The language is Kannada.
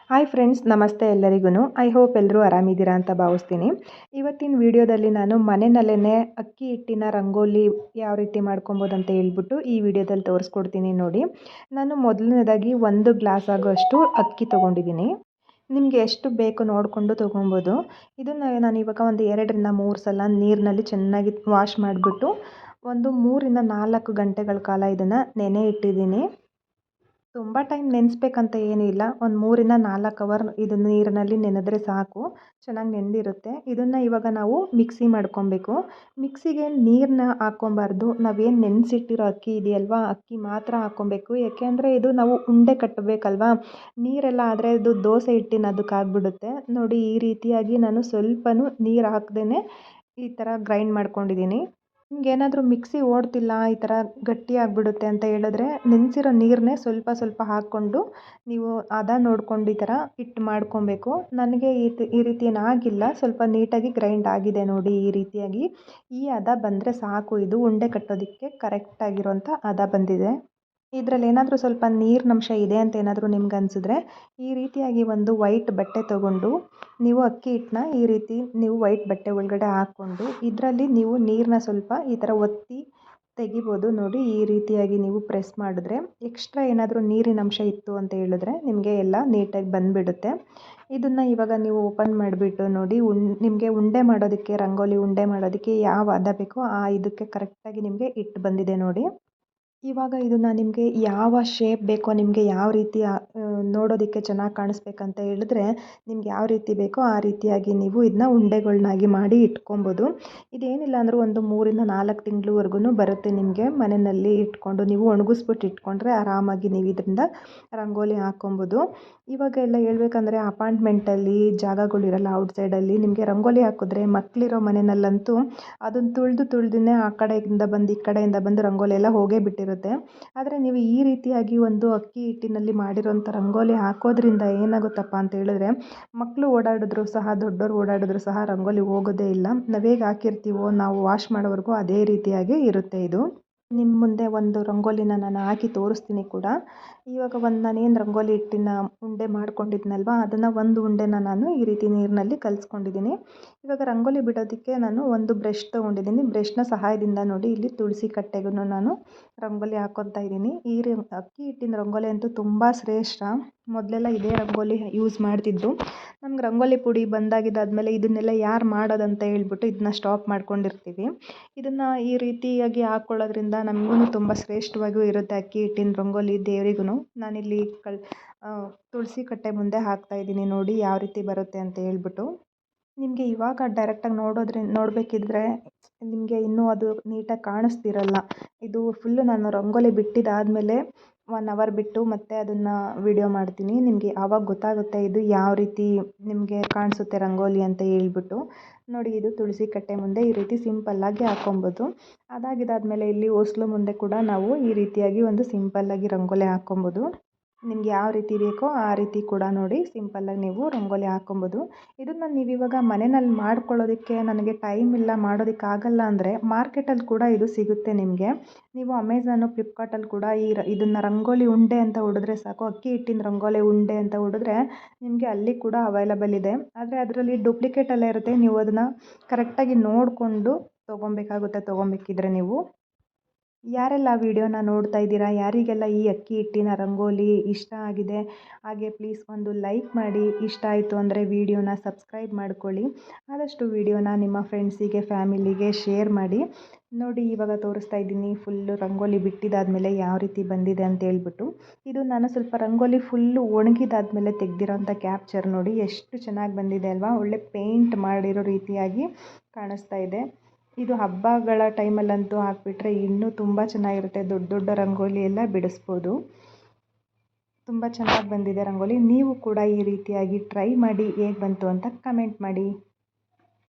ಹಾಯ್ ಫ್ರೆಂಡ್ಸ್, ನಮಸ್ತೆ ಎಲ್ಲರಿಗೂ. ಐ ಹೋಪ್ ಎಲ್ಲರೂ ಆರಾಮಿದ್ದೀರಾ ಅಂತ ಭಾವಿಸ್ತೀನಿ. ಇವತ್ತಿನ ವಿಡಿಯೋದಲ್ಲಿ ನಾನು ಮನೆಯಲ್ಲೇ ಅಕ್ಕಿ ಹಿಟ್ಟಿನ ರಂಗೋಲಿ ಯಾವ ರೀತಿ ಮಾಡ್ಕೊಬೋದು ಅಂತ ಹೇಳ್ಬಿಟ್ಟು ಈ ವಿಡಿಯೋದಲ್ಲಿ ತೋರಿಸ್ಕೊಡ್ತೀನಿ ನೋಡಿ. ನಾನು ಮೊದಲನೇದಾಗಿ 1 ಗ್ಲಾಸ್ ಆಗೋಷ್ಟು ಅಕ್ಕಿ ತೊಗೊಂಡಿದ್ದೀನಿ. ನಿಮಗೆ ಎಷ್ಟು ಬೇಕು ನೋಡಿಕೊಂಡು ತೊಗೊಬೋದು. ಇದನ್ನು ನಾನು ಇವಾಗ ಒಂದು 2ರಿಂದ 3 ಸಲ ನೀರಿನಲ್ಲಿ ಚೆನ್ನಾಗಿ ವಾಶ್ ಮಾಡಿಬಿಟ್ಟು ಒಂದು 3ರಿಂದ 4 ಗಂಟೆಗಳ ಕಾಲ ಇದನ್ನು ನೆನೆ ಇಟ್ಟಿದ್ದೀನಿ. ತುಂಬ ಟೈಮ್ ನೆನೆಸ್ಬೇಕಂತ ಏನೂ ಇಲ್ಲ. ಒಂದು 3ರಿಂದ 4 ಅವರ್ ಇದು ನೀರಿನಲ್ಲಿ ನೆನೆದ್ರೆ ಸಾಕು, ಚೆನ್ನಾಗಿ ನೆಂದಿರುತ್ತೆ. ಇದನ್ನು ಇವಾಗ ನಾವು ಮಿಕ್ಸಿ ಮಾಡ್ಕೊಬೇಕು. ಮಿಕ್ಸಿಗೆ ನೀರನ್ನ ಹಾಕ್ಕೊಬಾರ್ದು. ನಾವೇನು ನೆನೆಸಿಟ್ಟಿರೋ ಅಕ್ಕಿ ಇದೆಯಲ್ವಾ, ಅಕ್ಕಿ ಮಾತ್ರ ಹಾಕ್ಕೊಬೇಕು. ಯಾಕೆಂದರೆ ಇದು ನಾವು ಉಂಡೆ ಕಟ್ಟಬೇಕಲ್ವಾ, ನೀರೆಲ್ಲ ಆದರೆ ಇದು ದೋಸೆ ಹಿಟ್ಟಿನ ಅದಕ್ಕಾಗ್ಬಿಡುತ್ತೆ. ನೋಡಿ, ಈ ರೀತಿಯಾಗಿ ನಾನು ಸ್ವಲ್ಪನೂ ನೀರು ಹಾಕ್ದೇ ಈ ಥರ ಗ್ರೈಂಡ್ ಮಾಡ್ಕೊಂಡಿದ್ದೀನಿ. ನಿಮಗೇನಾದರೂ ಮಿಕ್ಸಿ ಓಡ್ತಿಲ್ಲ, ಈ ಥರ ಗಟ್ಟಿ ಆಗಿಬಿಡುತ್ತೆ ಅಂತ ಹೇಳಿದ್ರೆ ನೆನೆಸಿರೋ ನೀರನ್ನೇ ಸ್ವಲ್ಪ ಸ್ವಲ್ಪ ಹಾಕ್ಕೊಂಡು ನೀವು ಹದ ನೋಡ್ಕೊಂಡು ಈ ಥರ ಹಿಟ್ಟು ಮಾಡ್ಕೊಬೇಕು. ನನಗೆ ಈ ರೀತಿ ಏನಾಗಿಲ್ಲ, ಸ್ವಲ್ಪ ನೀಟಾಗಿ ಗ್ರೈಂಡ್ ಆಗಿದೆ ನೋಡಿ. ಈ ರೀತಿಯಾಗಿ ಈ ಹದ ಬಂದರೆ ಸಾಕು. ಇದು ಉಂಡೆ ಕಟ್ಟೋದಕ್ಕೆ ಕರೆಕ್ಟಾಗಿರೋಂಥ ಹದ ಬಂದಿದೆ. ಇದರಲ್ಲಿ ಏನಾದರೂ ಸ್ವಲ್ಪ ನೀರಿನಂಶ ಇದೆ ಅಂತ ಏನಾದರೂ ನಿಮ್ಗೆ ಅನಿಸಿದ್ರೆ ಈ ರೀತಿಯಾಗಿ ಒಂದು ವೈಟ್ ಬಟ್ಟೆ ತೊಗೊಂಡು ನೀವು ಅಕ್ಕಿ ಹಿಟ್ಟನ್ನ ಈ ರೀತಿ ನೀವು ವೈಟ್ ಬಟ್ಟೆ ಒಳಗಡೆ ಹಾಕ್ಕೊಂಡು ಇದರಲ್ಲಿ ನೀವು ನೀರನ್ನ ಸ್ವಲ್ಪ ಈ ಥರ ಒತ್ತಿ ತೆಗಿಬೋದು. ನೋಡಿ, ಈ ರೀತಿಯಾಗಿ ನೀವು ಪ್ರೆಸ್ ಮಾಡಿದ್ರೆ ಎಕ್ಸ್ಟ್ರಾ ಏನಾದರೂ ನೀರಿನ ಅಂಶ ಇತ್ತು ಅಂತ ಹೇಳಿದ್ರೆ ನಿಮಗೆ ಎಲ್ಲ ನೀಟಾಗಿ ಬಂದುಬಿಡುತ್ತೆ. ಇದನ್ನು ಇವಾಗ ನೀವು ಓಪನ್ ಮಾಡಿಬಿಟ್ಟು ನೋಡಿ, ನಿಮಗೆ ಉಂಡೆ ಮಾಡೋದಕ್ಕೆ, ರಂಗೋಲಿ ಉಂಡೆ ಮಾಡೋದಕ್ಕೆ ಯಾವ ಹದ ಬೇಕೋ ಆ ಇದಕ್ಕೆ ಕರೆಕ್ಟಾಗಿ ನಿಮಗೆ ಹಿಟ್ಟು ಬಂದಿದೆ ನೋಡಿ. ಇವಾಗ ಇದನ್ನು ನಿಮಗೆ ಯಾವ ಶೇಪ್ ಬೇಕೋ, ನಿಮಗೆ ಯಾವ ರೀತಿ ನೋಡೋದಕ್ಕೆ ಚೆನ್ನಾಗಿ ಕಾಣಿಸ್ಬೇಕಂತ ಹೇಳಿದ್ರೆ ನಿಮ್ಗೆ ಯಾವ ರೀತಿ ಬೇಕೋ ಆ ರೀತಿಯಾಗಿ ನೀವು ಇದನ್ನ ಉಂಡೆಗಳನ್ನಾಗಿ ಮಾಡಿ ಇಟ್ಕೊಬೋದು. ಇದೇನಿಲ್ಲ ಅಂದರೂ ಒಂದು 3ರಿಂದ 4 ತಿಂಗಳವರೆಗೂ ಬರುತ್ತೆ ನಿಮಗೆ. ಮನೆಯಲ್ಲಿ ಇಟ್ಕೊಂಡು ನೀವು ಒಣಗಿಸ್ಬಿಟ್ಟು ಇಟ್ಕೊಂಡ್ರೆ ಆರಾಮಾಗಿ ನೀವು ಇದರಿಂದ ರಂಗೋಲಿ ಹಾಕ್ಕೊಬೋದು. ಇವಾಗೆಲ್ಲ ಹೇಳ್ಬೇಕಂದ್ರೆ ಅಪಾರ್ಟ್ಮೆಂಟಲ್ಲಿ ಜಾಗಗಳಿರಲ್ಲ, ಔಟ್ಸೈಡಲ್ಲಿ ನಿಮಗೆ ರಂಗೋಲಿ ಹಾಕಿದ್ರೆ ಮಕ್ಕಳಿರೋ ಮನೆಯಲ್ಲಂತೂ ಅದನ್ನು ತುಳಿದೇ ಆ ಕಡೆಯಿಂದ ಬಂದು ಈ ಕಡೆಯಿಂದ ಬಂದು ರಂಗೋಲಿ ಎಲ್ಲ ಹೋಗೇ ಬಿಟ್ಟಿರುತ್ತೆ. ಆದರೆ ನೀವು ಈ ರೀತಿಯಾಗಿ ಒಂದು ಅಕ್ಕಿ ಹಿಟ್ಟಿನಲ್ಲಿ ಮಾಡಿರೋಂಥ ರಂಗೋಲಿ ಹಾಕೋದ್ರಿಂದ ಏನಾಗುತ್ತಪ್ಪ ಅಂತ ಹೇಳಿದ್ರೆ ಮಕ್ಕಳು ಓಡಾಡಿದ್ರು ಸಹ, ದೊಡ್ಡವರು ಓಡಾಡಿದ್ರು ಸಹ ರಂಗೋಲಿ ಹೋಗೋದೇ ಇಲ್ಲ. ನಾವು ಹೇಗೆ ಹಾಕಿರ್ತೀವೋ ನಾವು ವಾಶ್ ಮಾಡೋವರೆಗೂ ಅದೇ ರೀತಿಯಾಗಿ ಇರುತ್ತೆ. ಇದು ನಿಮ್ಮ ಮುಂದೆ ಒಂದು ರಂಗೋಲಿನ ನಾನು ಹಾಕಿ ತೋರಿಸ್ತೀನಿ ಕೂಡ. ಇವಾಗ ನಾನೇನು ರಂಗೋಲಿ ಹಿಟ್ಟಿನ ಉಂಡೆ ಮಾಡ್ಕೊಂಡಿದ್ನಲ್ವ, ಅದನ್ನು ಒಂದು ಉಂಡೆನ ನಾನು ಈ ರೀತಿ ನೀರಿನಲ್ಲಿ ಕಲಿಸ್ಕೊಂಡಿದ್ದೀನಿ. ಇವಾಗ ರಂಗೋಲಿ ಬಿಡೋದಕ್ಕೆ ನಾನು ಒಂದು ಬ್ರಷ್ ತೊಗೊಂಡಿದ್ದೀನಿ. ಬ್ರಷ್ನ ಸಹಾಯದಿಂದ ನೋಡಿ ಇಲ್ಲಿ ತುಳಸಿ ಕಟ್ಟೆಗೂ ನಾನು ರಂಗೋಲಿ ಹಾಕ್ಕೊತಾ ಇದ್ದೀನಿ. ಅಕ್ಕಿ ಹಿಟ್ಟಿನ ರಂಗೋಲಿ ಅಂತೂ ತುಂಬ ಶ್ರೇಷ್ಠ. ಮೊದಲೆಲ್ಲ ಇದೇ ರಂಗೋಲಿ ಯೂಸ್ ಮಾಡ್ತಿದ್ದು. ನಮ್ಗೆ ರಂಗೋಲಿ ಪುಡಿ ಬಂದಾಗಿದ್ದಾದಮೇಲೆ ಇದನ್ನೆಲ್ಲ ಯಾರು ಮಾಡೋದಂತ ಹೇಳ್ಬಿಟ್ಟು ಇದನ್ನ ಸ್ಟಾಪ್ ಮಾಡ್ಕೊಂಡಿರ್ತೀವಿ. ಇದನ್ನು ಈ ರೀತಿಯಾಗಿ ಹಾಕ್ಕೊಳ್ಳೋದ್ರಿಂದ ನಮಗೂ ತುಂಬ ಶ್ರೇಷ್ಠವಾಗಿಯೂ ಇರುತ್ತೆ. ಅಕ್ಕಿ ಹಿಟ್ಟಿನ ರಂಗೋಲಿ ದೇವರಿಗೂ ನಾನಿಲ್ಲಿ ತುಳಸಿ ಕಟ್ಟೆ ಮುಂದೆ ಹಾಕ್ತಾಯಿದ್ದೀನಿ ನೋಡಿ, ಯಾವ ರೀತಿ ಬರುತ್ತೆ ಅಂತ ಹೇಳ್ಬಿಟ್ಟು. ನಿಮಗೆ ಇವಾಗ ಡೈರೆಕ್ಟಾಗಿ ನೋಡಬೇಕಿದ್ರೆ ನಿಮಗೆ ಇನ್ನೂ ಅದು ನೀಟಾಗಿ ಕಾಣಿಸ್ತಿರಲ್ಲ. ಇದು ಫುಲ್ಲು ನಾನು ರಂಗೋಲಿ ಬಿಟ್ಟಿದ್ದಾದಮೇಲೆ 1 ಅವರ್ ಬಿಟ್ಟು ಮತ್ತೆ ಅದನ್ನು ವಿಡಿಯೋ ಮಾಡ್ತೀನಿ. ನಿಮಗೆ ಆವಾಗ ಗೊತ್ತಾಗುತ್ತೆ ಇದು ಯಾವ ರೀತಿ ನಿಮಗೆ ಕಾಣಿಸುತ್ತೆ ರಂಗೋಲಿ ಅಂತ ಹೇಳ್ಬಿಟ್ಟು. ನೋಡಿ, ಇದು ತುಳಸಿ ಕಟ್ಟೆ ಮುಂದೆ ಈ ರೀತಿ ಸಿಂಪಲ್ಲಾಗಿ ಹಾಕ್ಕೊಬೋದು. ಅದಾಗಿದ್ದಾದಮೇಲೆ ಇಲ್ಲಿ ಹೊಸ್ಲು ಮುಂದೆ ಕೂಡ ನಾವು ಈ ರೀತಿಯಾಗಿ ಒಂದು ಸಿಂಪಲ್ಲಾಗಿ ರಂಗೋಲಿ ಹಾಕ್ಕೊಬೋದು. ನಿಮ್ಗೆ ಯಾವ ರೀತಿ ಬೇಕೋ ಆ ರೀತಿ ಕೂಡ ನೋಡಿ ಸಿಂಪಲ್ಲಾಗಿ ನೀವು ರಂಗೋಲಿ ಹಾಕ್ಕೊಬೋದು. ಇದನ್ನು ನೀವಿವಾಗ ಮನೆಯಲ್ಲಿ ಮಾಡ್ಕೊಳ್ಳೋದಕ್ಕೆ ನನಗೆ ಟೈಮ್ ಇಲ್ಲ, ಮಾಡೋದಕ್ಕಾಗಲ್ಲ ಅಂದರೆ ಮಾರ್ಕೆಟಲ್ಲಿ ಕೂಡ ಇದು ಸಿಗುತ್ತೆ ನಿಮಗೆ. ನೀವು ಅಮೆಝಾನು, ಫ್ಲಿಪ್ಕಾರ್ಟಲ್ಲಿ ಕೂಡ ಇದನ್ನು ರಂಗೋಲಿ ಉಂಡೆ ಅಂತ ಹೊಡೆದ್ರೆ ಸಾಕು, ಅಕ್ಕಿ ಹಿಟ್ಟಿನ ರಂಗೋಲಿ ಉಂಡೆ ಅಂತ ಹೊಡೆದ್ರೆ ನಿಮಗೆ ಅಲ್ಲಿ ಕೂಡ ಅವೈಲಬಲ್ ಇದೆ. ಆದರೆ ಅದರಲ್ಲಿ ಡೂಪ್ಲಿಕೇಟ್ ಎಲ್ಲ ಇರುತ್ತೆ. ನೀವು ಅದನ್ನು ಕರೆಕ್ಟಾಗಿ ನೋಡಿಕೊಂಡು ತೊಗೊಬೇಕಿದ್ರೆ ನೀವು. ಯಾರೆಲ್ಲ ವಿಡಿಯೋನ ನೋಡ್ತಾ ಇದ್ದೀರಾ, ಯಾರಿಗೆಲ್ಲ ಈ ಅಕ್ಕಿ ಹಿಟ್ಟಿನ ರಂಗೋಲಿ ಇಷ್ಟ ಆಗಿದೆ ಹಾಗೆ ಪ್ಲೀಸ್ ಒಂದು ಲೈಕ್ ಮಾಡಿ. ಇಷ್ಟ ಆಯಿತು ಅಂದರೆ ವಿಡಿಯೋನ ಸಬ್ಸ್ಕ್ರೈಬ್ ಮಾಡ್ಕೊಳ್ಳಿ. ಆದಷ್ಟು ವಿಡಿಯೋನ ನಿಮ್ಮ ಫ್ರೆಂಡ್ಸಿಗೆ, ಫ್ಯಾಮಿಲಿಗೆ ಶೇರ್ ಮಾಡಿ. ನೋಡಿ, ಇವಾಗ ತೋರಿಸ್ತಾ ಇದ್ದೀನಿ ಫುಲ್ಲು ರಂಗೋಲಿ ಬಿಟ್ಟಿದ್ದಾದಮೇಲೆ ಯಾವ ರೀತಿ ಬಂದಿದೆ ಅಂತ ಹೇಳ್ಬಿಟ್ಟು. ಇದು ನಾನು ಸ್ವಲ್ಪ ರಂಗೋಲಿ ಫುಲ್ಲು ಒಣಗಿದಾದ್ಮೇಲೆ ತೆಗೆದಿರೋಂಥ ಕ್ಯಾಪ್ಚರ್ ನೋಡಿ, ಎಷ್ಟು ಚೆನ್ನಾಗಿ ಬಂದಿದೆ ಅಲ್ವಾ. ಒಳ್ಳೆ ಪೇಂಟ್ ಮಾಡಿರೋ ರೀತಿಯಾಗಿ ಕಾಣಿಸ್ತಾ ಇದೆ. ಇದು ಹಬ್ಬಗಳ ಟೈಮಲ್ಲಂತೂ ಹಾಕ್ಬಿಟ್ರೆ ಇನ್ನೂ ತುಂಬ ಚೆನ್ನಾಗಿರುತ್ತೆ. ದೊಡ್ಡ ದೊಡ್ಡ ರಂಗೋಲಿ ಎಲ್ಲ ಬಿಡಿಸ್ಬೋದು. ತುಂಬ ಚೆನ್ನಾಗಿ ಬಂದಿದೆ ರಂಗೋಲಿ. ನೀವು ಕೂಡ ಈ ರೀತಿಯಾಗಿ ಟ್ರೈ ಮಾಡಿ, ಹೇಗೆ ಬಂತು ಅಂತ ಕಮೆಂಟ್ ಮಾಡಿ.